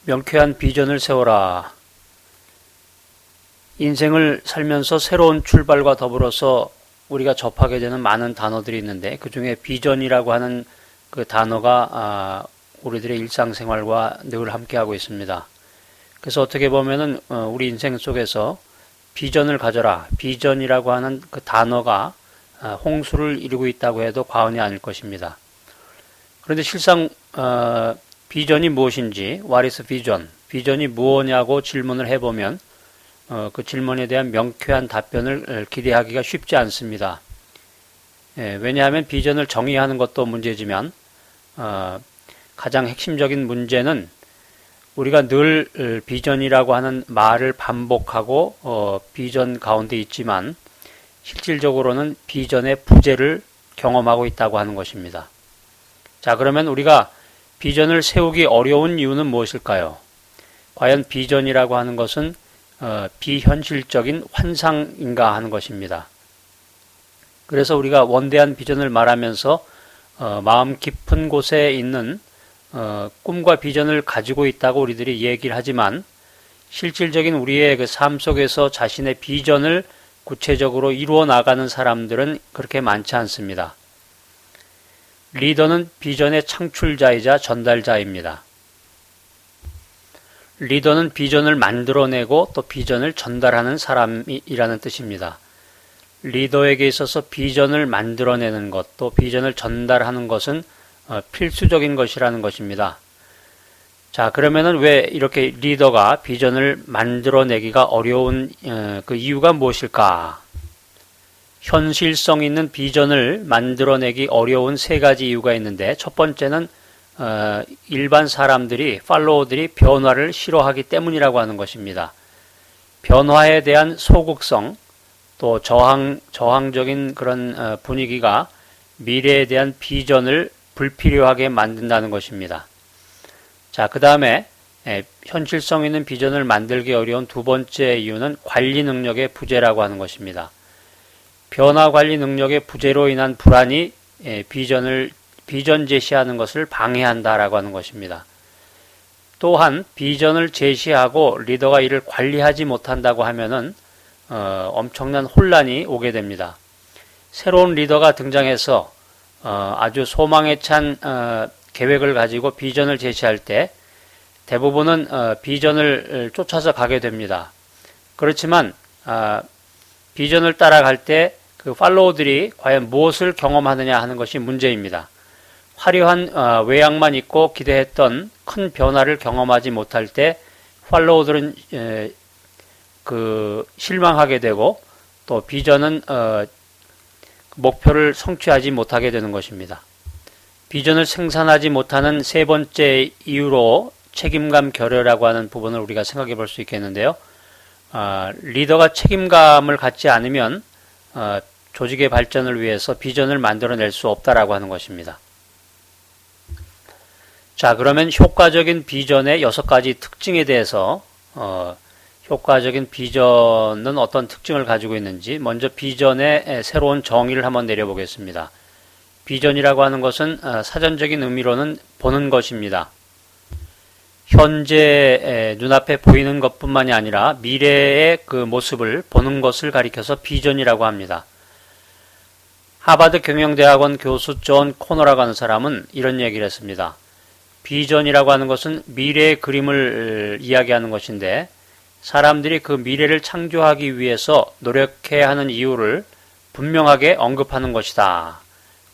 명쾌한 비전을 세워라. 인생을 살면서 새로운 출발과 더불어서 우리가 접하게 되는 많은 단어들이 있는데 그 중에 비전이라고 하는 그 단어가 우리들의 일상생활과 늘 함께하고 있습니다. 그래서 어떻게 보면은 우리 인생 속에서 비전을 가져라. 비전이라고 하는 그 단어가 홍수를 이루고 있다고 해도 과언이 아닐 것입니다. 그런데 실상 비전이 무엇인지, what is vision? 비전이 무엇냐고 질문을 해보면 그 질문에 대한 명쾌한 답변을 기대하기가 쉽지 않습니다. 왜냐하면 비전을 정의하는 것도 문제지만 가장 핵심적인 문제는 우리가 늘 비전이라고 하는 말을 반복하고 비전 가운데 있지만 실질적으로는 비전의 부재를 경험하고 있다고 하는 것입니다. 자, 그러면 우리가 비전을 세우기 어려운 이유는 무엇일까요? 과연 비전이라고 하는 것은 비현실적인 환상인가 하는 것입니다. 그래서 우리가 원대한 비전을 말하면서 마음 깊은 곳에 있는 꿈과 비전을 가지고 있다고 우리들이 얘기를 하지만 실질적인 우리의 그 삶 속에서 자신의 비전을 구체적으로 이루어 나가는 사람들은 그렇게 많지 않습니다. 리더는 비전의 창출자이자 전달자입니다. 리더는 비전을 만들어내고 또 비전을 전달하는 사람이라는 뜻입니다. 리더에게 있어서 비전을 만들어내는 것, 또 비전을 전달하는 것은 필수적인 것이라는 것입니다. 자, 그러면은 왜 이렇게 리더가 비전을 만들어내기가 어려운 그 이유가 무엇일까? 현실성 있는 비전을 만들어내기 어려운 세 가지 이유가 있는데 첫 번째는 일반 사람들이, 팔로워들이 변화를 싫어하기 때문이라고 하는 것입니다. 변화에 대한 소극성, 또 저항적인 그런 분위기가 미래에 대한 비전을 불필요하게 만든다는 것입니다. 자, 그 다음에 현실성 있는 비전을 만들기 어려운 두 번째 이유는 관리 능력의 부재라고 하는 것입니다. 변화 관리 능력의 부재로 인한 불안이 비전 제시하는 것을 방해한다라고 하는 것입니다. 또한 비전을 제시하고 리더가 이를 관리하지 못한다고 하면은 엄청난 혼란이 오게 됩니다. 새로운 리더가 등장해서 아주 소망에 찬 계획을 가지고 비전을 제시할 때 대부분은 비전을 쫓아서 가게 됩니다. 그렇지만 비전을 따라갈 때 그 팔로워들이 과연 무엇을 경험하느냐 하는 것이 문제입니다. 화려한 외양만 있고 기대했던 큰 변화를 경험하지 못할 때 팔로워들은 실망하게 되고 또 비전은 목표를 성취하지 못하게 되는 것입니다. 비전을 생산하지 못하는 세 번째 이유로 책임감 결여라고 하는 부분을 우리가 생각해 볼 수 있겠는데요. 리더가 책임감을 갖지 않으면 조직의 발전을 위해서 비전을 만들어낼 수 없다라고 하는 것입니다. 자, 그러면 효과적인 비전의 6가지 특징에 대해서 효과적인 비전은 어떤 특징을 가지고 있는지 먼저 비전의 새로운 정의를 한번 내려보겠습니다. 비전이라고 하는 것은 사전적인 의미로는 보는 것입니다. 현재 눈앞에 보이는 것뿐만이 아니라 미래의 그 모습을 보는 것을 가리켜서 비전이라고 합니다. 하버드 경영대학원 교수 존 코너라고 하는 사람은 이런 얘기를 했습니다. 비전이라고 하는 것은 미래의 그림을 이야기하는 것인데 사람들이 그 미래를 창조하기 위해서 노력해야 하는 이유를 분명하게 언급하는 것이다.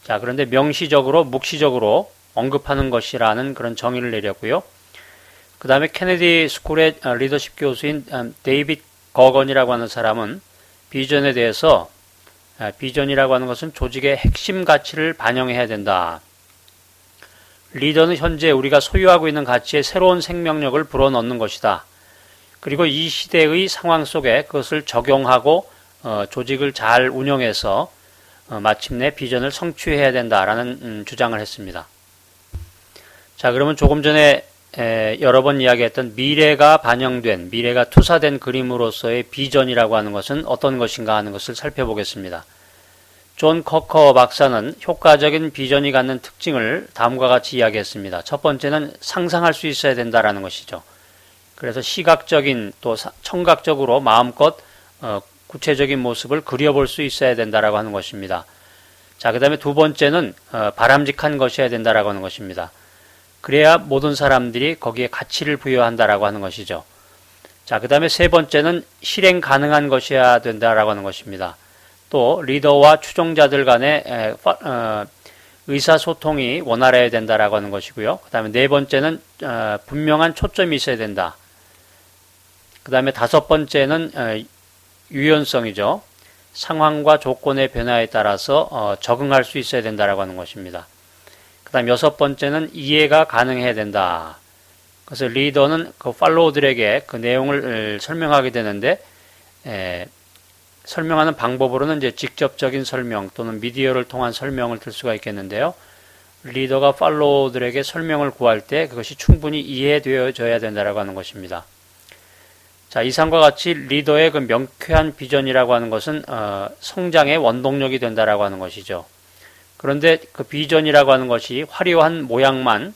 자, 그런데 명시적으로, 묵시적으로 언급하는 것이라는 그런 정의를 내렸고요. 그 다음에 케네디 스쿨의 리더십 교수인 데이빗 거건이라고 하는 사람은 비전에 대해서 비전이라고 하는 것은 조직의 핵심 가치를 반영해야 된다. 리더는 현재 우리가 소유하고 있는 가치에 새로운 생명력을 불어넣는 것이다. 그리고 이 시대의 상황 속에 그것을 적용하고 조직을 잘 운영해서 마침내 비전을 성취해야 된다라는 주장을 했습니다. 자, 그러면 조금 전에 여러 번 이야기했던 미래가 반영된, 미래가 투사된 그림으로서의 비전이라고 하는 것은 어떤 것인가 하는 것을 살펴보겠습니다. 존 커커 박사는 효과적인 비전이 갖는 특징을 다음과 같이 이야기했습니다. 첫 번째는 상상할 수 있어야 된다라는 것이죠. 그래서 시각적인 또 청각적으로 마음껏 구체적인 모습을 그려볼 수 있어야 된다라고 하는 것입니다. 자, 그 다음에 두 번째는 바람직한 것이어야 된다라고 하는 것입니다. 그래야 모든 사람들이 거기에 가치를 부여한다라고 하는 것이죠. 자, 그 다음에 세 번째는 실행 가능한 것이어야 된다라고 하는 것입니다. 또 리더와 추종자들 간의 의사소통이 원활해야 된다라고 하는 것이고요. 그 다음에 네 번째는 분명한 초점이 있어야 된다. 그 다음에 다섯 번째는 유연성이죠. 상황과 조건의 변화에 따라서 적응할 수 있어야 된다라고 하는 것입니다. 그 다음 여섯 번째는 이해가 가능해야 된다. 그래서 리더는 그 팔로워들에게 그 내용을 설명하게 되는데 설명하는 방법으로는 이제 직접적인 설명 또는 미디어를 통한 설명을 들 수가 있겠는데요. 리더가 팔로워들에게 설명을 구할 때 그것이 충분히 이해되어져야 된다라고 하는 것입니다. 자, 이상과 같이 리더의 그 명쾌한 비전이라고 하는 것은 성장의 원동력이 된다라고 하는 것이죠. 그런데 그 비전이라고 하는 것이 화려한 모양만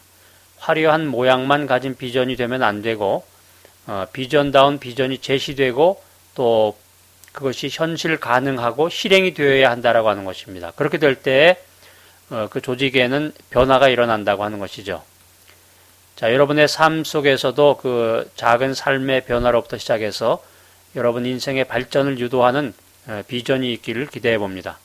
가진 비전이 되면 안 되고 비전다운 비전이 제시되고 또 그것이 현실 가능하고 실행이 되어야 한다라고 하는 것입니다. 그렇게 될 때 그 조직에는 변화가 일어난다고 하는 것이죠. 자, 여러분의 삶 속에서도 그 작은 삶의 변화로부터 시작해서 여러분 인생의 발전을 유도하는 비전이 있기를 기대해 봅니다.